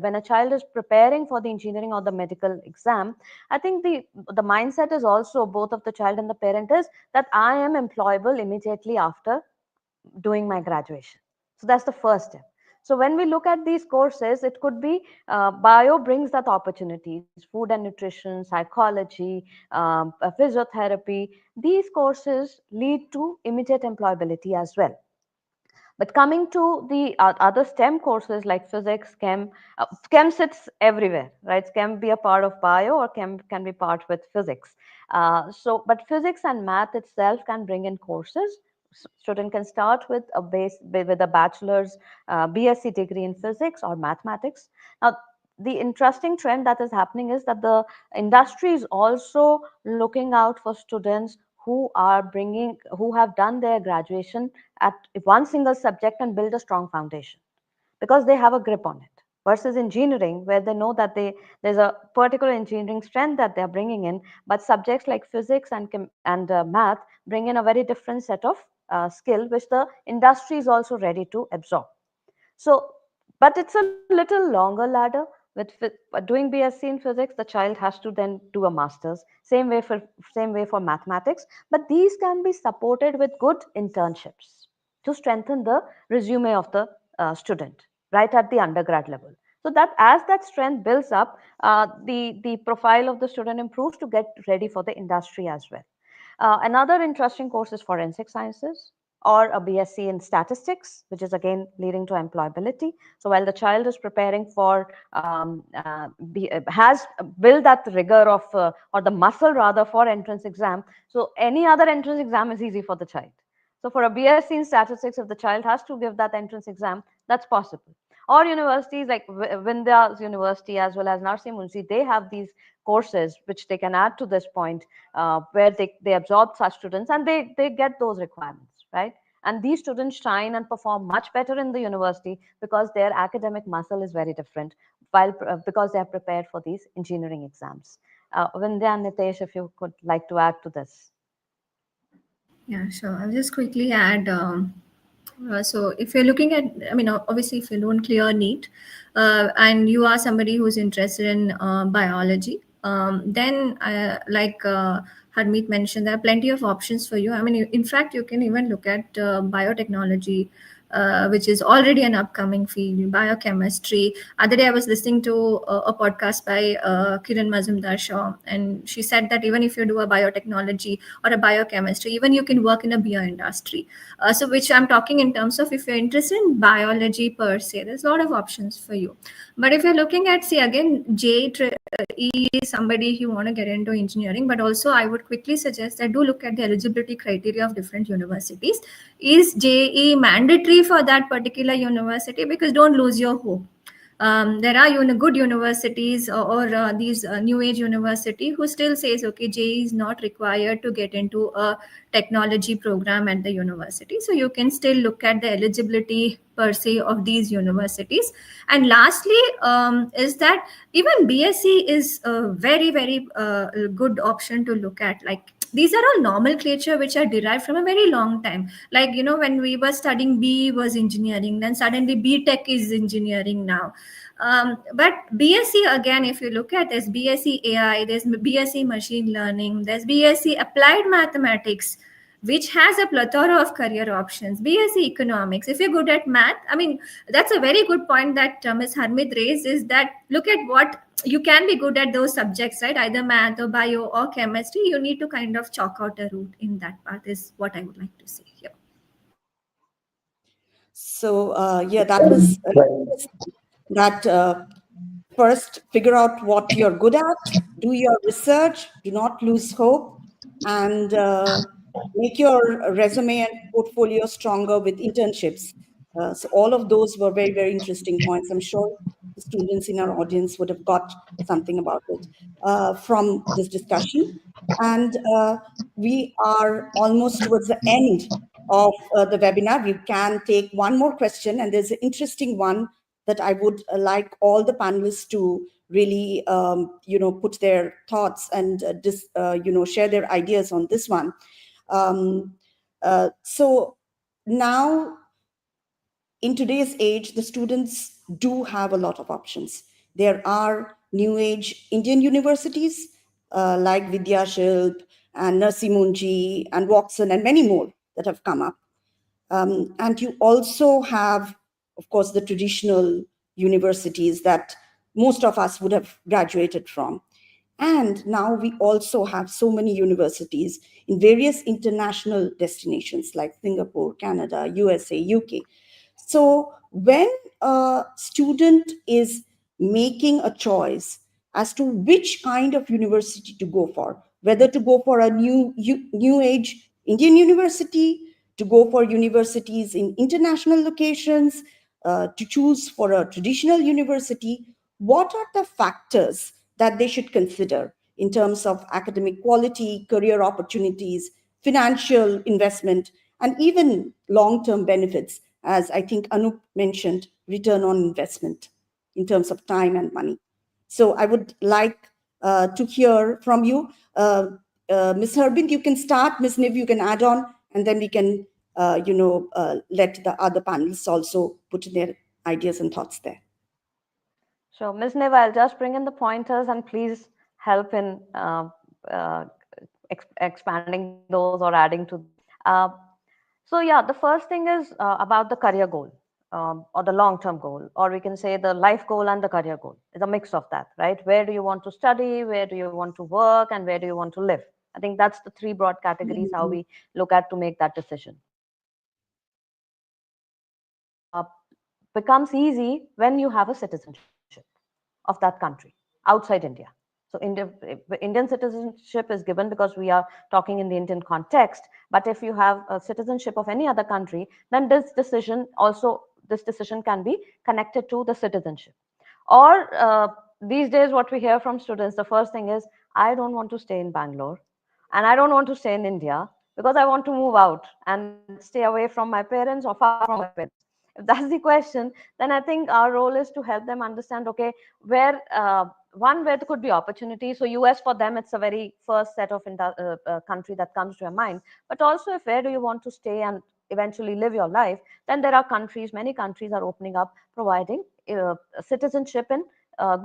Speaker 5: when a child is preparing for the engineering or the medical exam, I think the mindset is also both of the child and the parent is that I am employable immediately after doing my graduation. So that's the first step. So when we look at these courses, it could be bio brings that opportunities, food and nutrition, psychology, physiotherapy. These courses lead to immediate employability as well. But coming to the other STEM courses like physics, chem sits everywhere, right? Chem be a part of bio or chem can be part with physics. But physics and math itself can bring in courses. Student can start with a bachelor's BSc degree in physics or mathematics. Now, the interesting trend that is happening is that the industry is also looking out for students who have done their graduation at one single subject and build a strong foundation because they have a grip on it, versus engineering where they know that there's a particular engineering strength that they're bringing in, but subjects like physics and math bring in a very different set of skill which the industry is also ready to absorb. So, but it's a little longer ladder. With doing BSc in physics, the child has to then do a master's. Same way for mathematics. But these can be supported with good internships to strengthen the resume of the student right at the undergrad level. So that as that strength builds up, the profile of the student improves to get ready for the industry as well. Another interesting course is forensic sciences, or a BSc in statistics, which is again leading to employability. So while the child is preparing for, has built that rigor of, or the muscle rather for entrance exam. So any other entrance exam is easy for the child. So for a BSc in statistics, if the child has to give that entrance exam, that's possible. Or universities like Vindhya University as well as Narsee Munshi, they have these courses which they can add to this point where they absorb such students and they get those requirements. Right? And these students shine and perform much better in the university because their academic muscle is very different, because they are prepared for these engineering exams. Vindhya and Nitesh, if you could like to add to this.
Speaker 3: Yeah, sure. I'll just quickly add. So if you're looking at, I mean, obviously, if you don't clear NEET and you are somebody who's interested in biology, then like Harmeet mentioned, there are plenty of options for you. I mean, in fact, you can even look at biotechnology, which is already an upcoming field, biochemistry. Other day, I was listening to a podcast by Kiran Mazumdar-Shaw, and she said that even if you do a biotechnology or a biochemistry, even you can work in a beer industry. So which I'm talking in terms of if you're interested in biology per se, there's a lot of options for you. But if you're looking at, say, again, is somebody who want to get into engineering, but also I would quickly suggest that do look at the eligibility criteria of different universities. Is JE mandatory for that particular university? Because don't lose your hope. There are good universities or these new age university who still says, okay, JE is not required to get into a technology program at the university. So you can still look at the eligibility per se of these universities. And lastly, is that even BSc is a very, very good option to look at. Like, these are all nomenclature which are derived from a very long time. Like, when we were studying, B was engineering, then suddenly B Tech is engineering now. But BSc, again, if you look at this, BSc AI, there's BSc machine learning, there's BSc applied mathematics, which has a plethora of career options. BSc economics, if you're good at math, I mean, that's a very good point that Ms. Harmeet raised, is that look at what you can be good at those subjects, right? Either math or bio or chemistry. You need to kind of chalk out a route in that path, is what I would like to say here.
Speaker 1: So yeah, that was that. First, figure out what you're good at, do your research, do not lose hope, and make your resume and portfolio stronger with internships. So all of those were very, very interesting points. I'm sure the students in our audience would have got something about it from this discussion. And we are almost towards the end of the webinar. We can take one more question, and there's an interesting one that I would like all the panelists to really, put their thoughts and share their ideas on this one. So now, in today's age, the students do have a lot of options. There are new age Indian universities like Vidyashilp and Nursi Munji and Watson and many more that have come up. And you also have, of course, the traditional universities that most of us would have graduated from. And now we also have so many universities in various international destinations like Singapore, Canada, USA, UK. So when a student is making a choice as to which kind of university to go for, whether to go for a new age Indian university, to go for universities in international locations, to choose for a traditional university, what are the factors that they should consider in terms of academic quality, career opportunities, financial investment, and even long-term benefits, as I think Anup mentioned, return on investment in terms of time and money. So I would like to hear from you. Ms. Harbind, you can start. Ms. Niv, you can add on, and then we can, let the other panelists also put in their ideas and thoughts there.
Speaker 5: So, Ms. Niv, I'll just bring in the pointers and please help in expanding those or adding to. So yeah, the first thing is about the career goal or the long-term goal, or we can say the life goal and the career goal. It's a mix of that, right? Where do you want to study? Where do you want to work? And where do you want to live? I think that's the three broad categories how we look at to make that decision. Becomes easy when you have a citizenship of that country outside India. So Indian citizenship is given because we are talking in the Indian context. But if you have a citizenship of any other country, then this decision can be connected to the citizenship. Or these days, what we hear from students, the first thing is, I don't want to stay in Bangalore and I don't want to stay in India because I want to move out and stay away from my parents or far from my parents. If that's the question, then I think our role is to help them understand, okay, where there could be opportunity. So US for them, it's a very first set of country that comes to your mind. But also, if where do you want to stay and eventually live your life, then there are countries, many countries are opening up, providing citizenship in a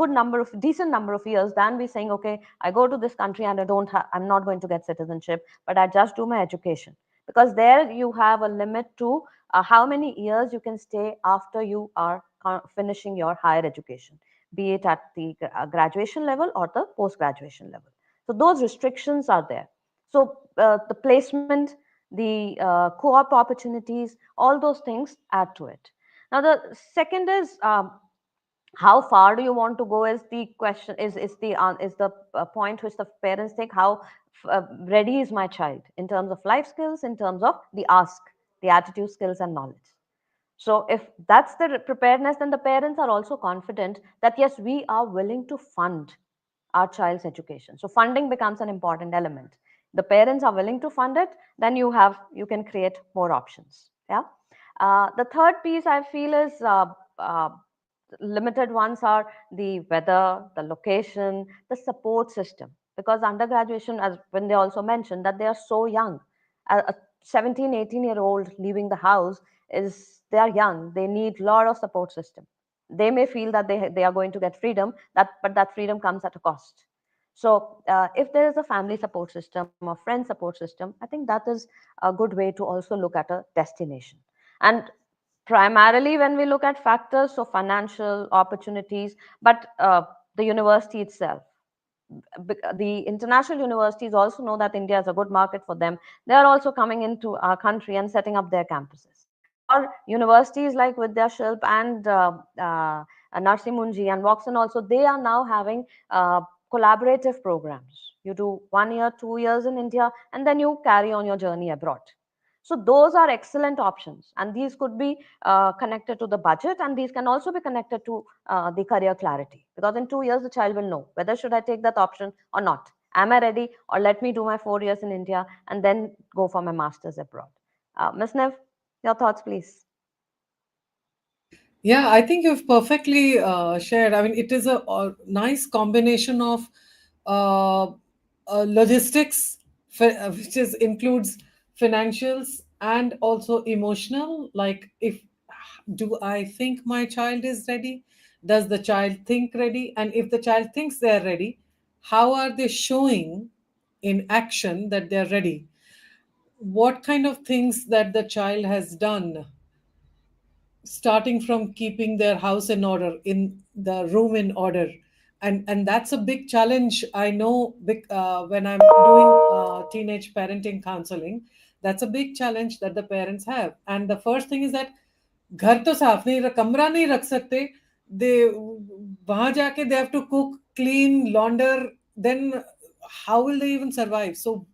Speaker 5: decent number of years than we saying, okay, I go to this country and I'm not going to get citizenship, but I just do my education. Because there you have a limit to how many years you can stay after you are finishing your higher education, be it at the graduation level or the post-graduation level. So those restrictions are there. So the placement, the co-op opportunities, all those things add to it. Now, the second is How far do you want to go is the question, is the point which the parents think. How ready is my child in terms of life skills, in terms of the ask, the attitude, skills, and knowledge. So if that's the preparedness, then the parents are also confident that yes, we are willing to fund our child's education. So funding becomes an important element. The parents are willing to fund it, then you can create more options. Yeah. The third piece I feel is uh, limited ones are the weather, the location, the support system. Because undergraduation, as when they also mentioned that they are so young, a 17, 18-year-old leaving the house is, they are young. They need a lot of support system. They may feel that they are going to get freedom, but that freedom comes at a cost. So if there is a family support system or friend support system, I think that is a good way to also look at a destination. And primarily when we look at factors, so financial opportunities, but the university itself, the international universities also know that India is a good market for them. They are also coming into our country and setting up their campuses. Or universities like Vidyashilp and Narsi Munji and Voxen also, they are now having collaborative programs. You do 1 year, 2 years in India, and then you carry on your journey abroad. So those are excellent options, and these could be connected to the budget, and these can also be connected to the career clarity. Because in 2 years, the child will know whether should I take that option or not. Am I ready, or let me do my 4 years in India and then go for my masters abroad? Ms. Nev, your thoughts, please.
Speaker 2: Yeah, I think you've perfectly shared. I mean, it is a nice combination of uh, logistics, which includes financials and also emotional. Like, if do I think my child is ready? Does the child think ready? And if the child thinks they are ready, how are they showing in action that they are ready? What kind of things that the child has done, starting from keeping their house in order, in the room in order, and that's a big challenge. I know when I'm doing teenage parenting counseling, that's a big challenge that the parents have. And the first thing is that घर तो साफ नहीं कमरा नहीं रख सकते, they वहां जाके they have to cook, clean, launder, then how will they even survive? So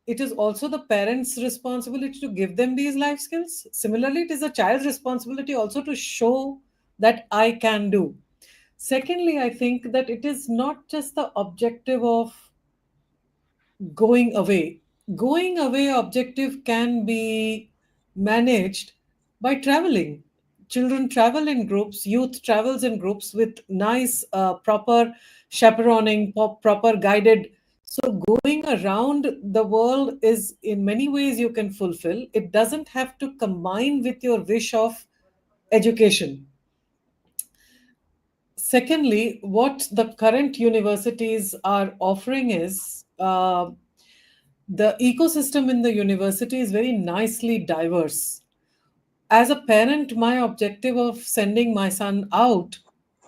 Speaker 2: it is also the parents' responsibility to give them these life skills. Similarly, it is a child's responsibility also to show that I can do. Secondly, I think that it is not just the objective of going away. Going away objective can be managed by traveling. Children travel in groups, youth travels in groups with nice, proper chaperoning, proper guided. So, going around the world is in many ways you can fulfill. It doesn't have to combine with your wish of education. Secondly, what the current universities are offering is the ecosystem in the university is very nicely diverse. As a parent, my objective of sending my son out,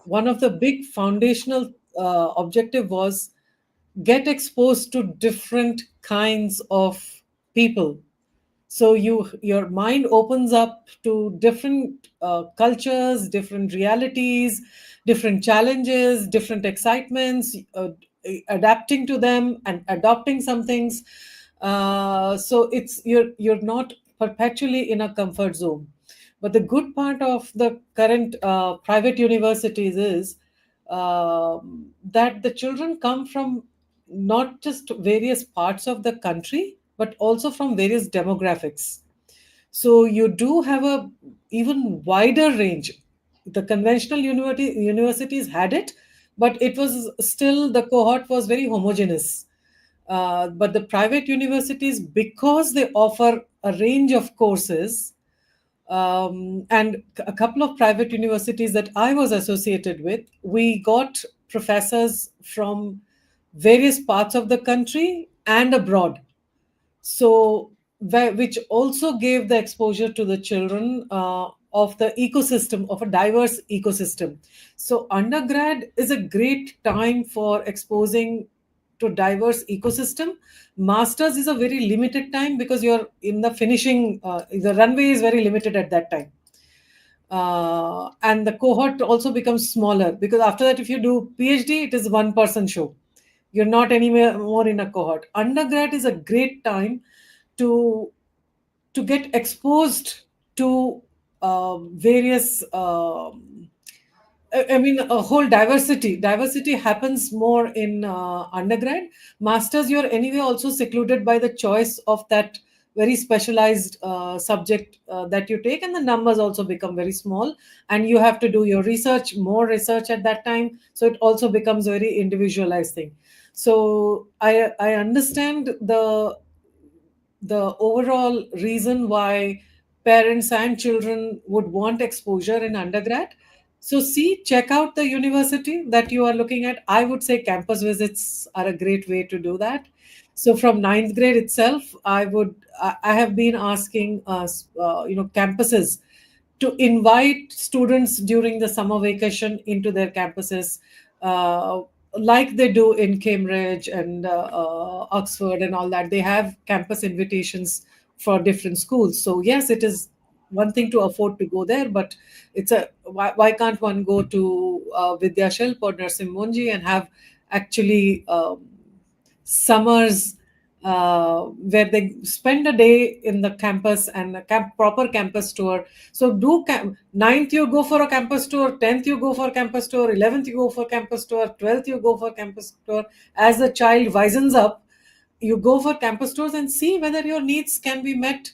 Speaker 2: one of the big foundational objective was get exposed to different kinds of people. So your mind opens up to different cultures, different realities, different challenges, different excitements, adapting to them and adopting some things. So it's you're not perpetually in a comfort zone. But the good part of the current private universities is that the children come from not just various parts of the country, but also from various demographics. So you do have a even wider range. The conventional universities had it, but it was still, the cohort was very homogeneous. But the private universities, because they offer a range of courses, and a couple of private universities that I was associated with, we got professors from various parts of the country and abroad. So, which also gave the exposure to the children of the ecosystem, of a diverse ecosystem. So, undergrad is a great time for exposing to diverse ecosystem. Masters is a very limited time because you're in the finishing, the runway is very limited at that time. and the cohort also becomes smaller, because after that, if you do PhD, it is one person show. You're not anywhere more in a cohort. Undergrad is a great time to get exposed to various I mean, a whole diversity. Diversity happens more in undergrad. Masters, you're anyway also secluded by the choice of that very specialized subject that you take, and the numbers also become very small. And you have to do your research, more research at that time. So it also becomes very individualized thing. So I understand the overall reason why parents and children would want exposure in undergrad. So see, check out the university that you are looking at. I would say campus visits are a great way to do that. So from ninth grade itself, I have been asking campuses to invite students during the summer vacation into their campuses, like they do in Cambridge and Oxford and all that. They have campus invitations for different schools. So yes, it is one thing to afford to go there, but it's a why can't one go to Vidyashilp or Narsim Monji and have actually summers where they spend a day in the campus and a proper campus tour. So ninth you go for a campus tour, 10th you go for campus tour, 11th you go for campus tour, 12th you go for campus tour. As the child wisens up, you go for campus tours and see whether your needs can be met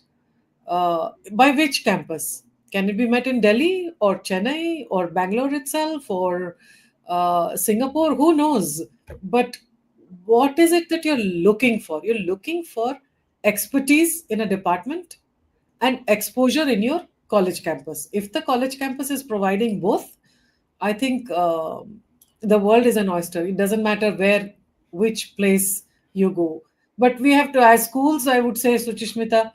Speaker 2: by which campus. Can it be met in Delhi or Chennai or Bangalore itself or Singapore? Who knows? But what is it that you're looking for? You're looking for expertise in a department and exposure in your college campus. If the college campus is providing both, I think the world is an oyster. It doesn't matter which place you go. But we have to, as schools, I would say, Suchishmita,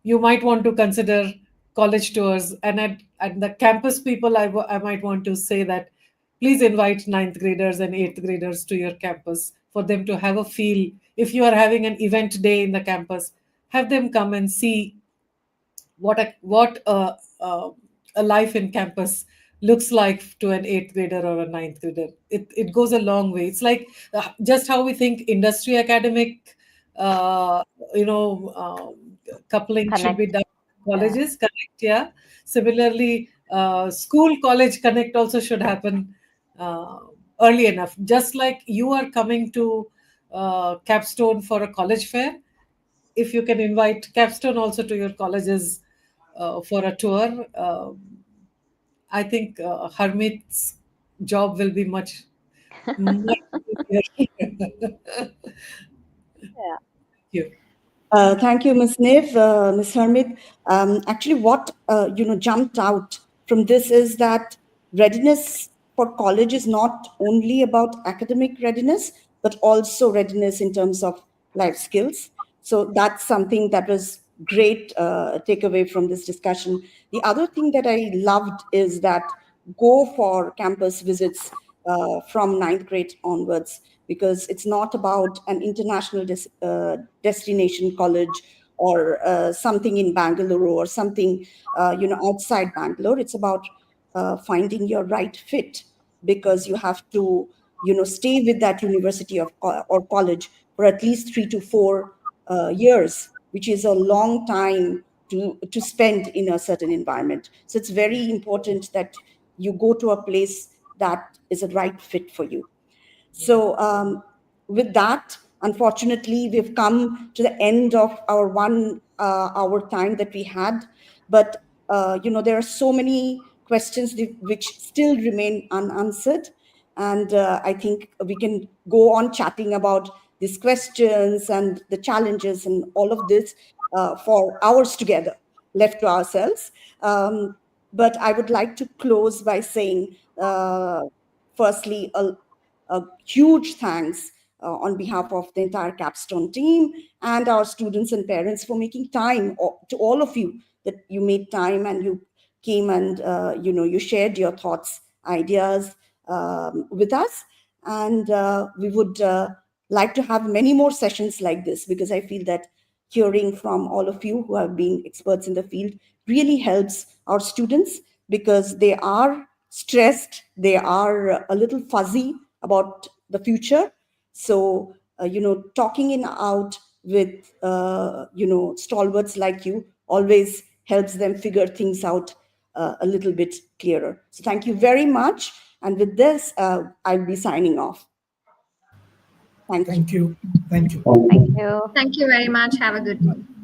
Speaker 2: you might want to consider college tours. And at the campus people, I might want to say that please invite ninth graders and eighth graders to your campus for them to have a feel. If you are having an event day in the campus, have them come and see what a life in campus looks like to an eighth grader or a ninth grader. It goes a long way. It's like just how we think industry academic, uh, you know, coupling should be
Speaker 5: Connect.
Speaker 2: done in colleges. Connect, yeah. Similarly, school college connect also should happen uh, early enough. Just like you are coming to Capstone for a college fair, if you can invite Capstone also to your colleges for a tour, I think Harmit's job will be much, much easier.
Speaker 5: Yeah.
Speaker 2: you.
Speaker 1: Thank you, Ms. Nev, Ms. Hermit. Actually, what jumped out from this is that readiness for college is not only about academic readiness, but also readiness in terms of life skills. So that's something that was great takeaway from this discussion. The other thing that I loved is that go for campus visits from ninth grade onwards, because it's not about an international destination college or something in Bangalore or something outside Bangalore. It's about finding your right fit, because you have to stay with that university or college for at least 3 to 4 years, which is a long time to spend in a certain environment. So it's very important that you go to a place that is a right fit for you. So with that, unfortunately, we've come to the end of our 1 hour time that we had. But there are so many questions which still remain unanswered, and I think we can go on chatting about these questions and the challenges and all of this for hours together, left to ourselves. But I would like to close by saying, firstly, a huge thanks on behalf of the entire Capstone team and our students and parents for making time, to all of you, that you made time and you came and you shared your thoughts, ideas with us. And we would like to have many more sessions like this, because I feel that hearing from all of you who have been experts in the field really helps our students, because they are stressed, they are a little fuzzy about the future. So, talking it out with, stalwarts like you always helps them figure things out a little bit clearer. So thank you very much. And with this, I'll be signing off. Thank you.
Speaker 6: Thank you. Thank you.
Speaker 5: Thank you.
Speaker 3: Thank you very much. Have a good day.